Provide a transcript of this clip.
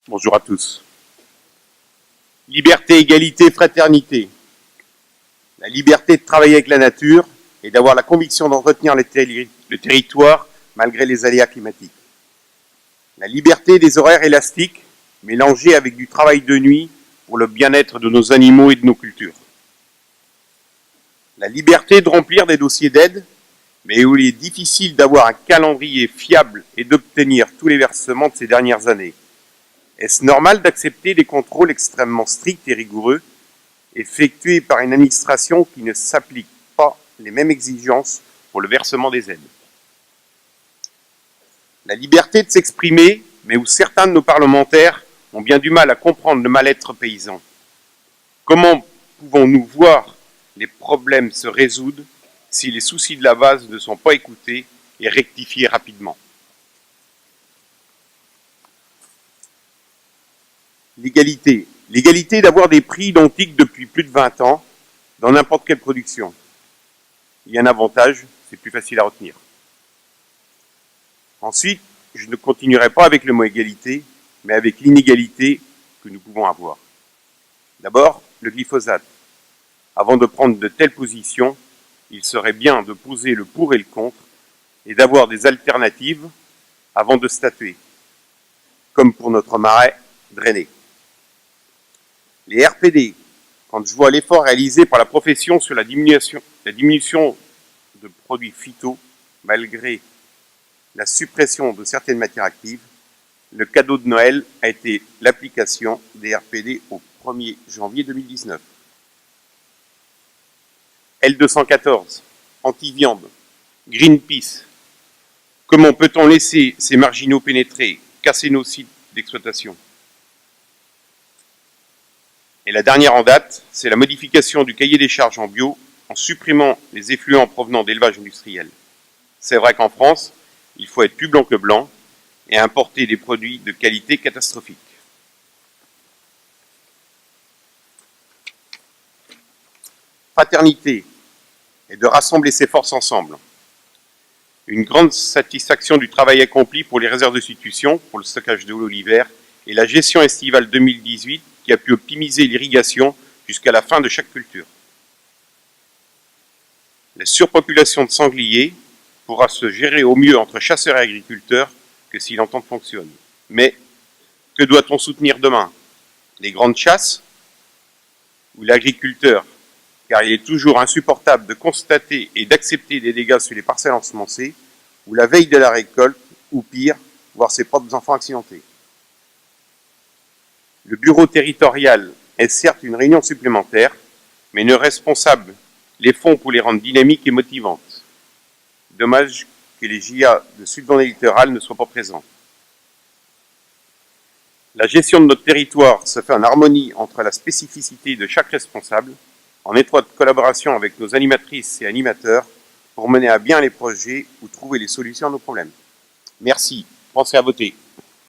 Bonjour à tous. Liberté, égalité, fraternité. La liberté de travailler avec la nature et d'avoir la conviction d'entretenir le territoire malgré les aléas climatiques. La liberté des horaires élastiques mélangés avec du travail de nuit pour le bien-être de nos animaux et de nos cultures. La liberté de remplir des dossiers d'aide, mais où il est difficile d'avoir un calendrier fiable et d'obtenir tous les versements de ces dernières années. Est-ce normal d'accepter des contrôles extrêmement stricts et rigoureux, effectués par une administration qui ne s'applique pas les mêmes exigences pour le versement des aides? La liberté de s'exprimer, mais où certains de nos parlementaires ont bien du mal à comprendre le mal-être paysan. Comment pouvons-nous voir les problèmes se résoudre si les soucis de la base ne sont pas écoutés et rectifiés rapidement? L'égalité. L'égalité d'avoir des prix identiques depuis plus de 20 ans dans n'importe quelle production. Il y a un avantage, c'est plus facile à retenir. Ensuite, je ne continuerai pas avec le mot égalité, mais avec l'inégalité que nous pouvons avoir. D'abord, le glyphosate. Avant de prendre de telles positions, il serait bien de poser le pour et le contre et d'avoir des alternatives avant de statuer, comme pour notre marais drainé. Les RPD, quand je vois l'effort réalisé par la profession sur la diminution de produits phyto, malgré la suppression de certaines matières actives, le cadeau de Noël a été l'application des RPD au 1er janvier 2019. L214, anti-viande, Greenpeace. Comment peut-on laisser ces marginaux pénétrer, casser nos sites d'exploitation? Et la dernière en date, c'est la modification du cahier des charges en bio en supprimant les effluents provenant d'élevage industriel. C'est vrai qu'en France, il faut être plus blanc que blanc et importer des produits de qualité catastrophique. Fraternité est de rassembler ses forces ensemble. Une grande satisfaction du travail accompli pour les réserves de substitution, pour le stockage de l'eau l'hiver, et la gestion estivale 2018 qui a pu optimiser l'irrigation jusqu'à la fin de chaque culture. La surpopulation de sangliers pourra se gérer au mieux entre chasseurs et agriculteurs que si l'entente fonctionne. Mais que doit-on soutenir demain? Les grandes chasses ou l'agriculteur? Car il est toujours insupportable de constater et d'accepter des dégâts sur les parcelles ensemencées, ou la veille de la récolte, ou pire, voir ses propres enfants accidentés. Le bureau territorial est certes une réunion supplémentaire, mais ne responsable les fonds pour les rendre dynamiques et motivantes. Dommage que les JA de Sud-Vendée littorale ne soient pas présents. La gestion de notre territoire se fait en harmonie entre la spécificité de chaque responsable, en étroite collaboration avec nos animatrices et animateurs pour mener à bien les projets ou trouver les solutions à nos problèmes. Merci. Pensez à voter.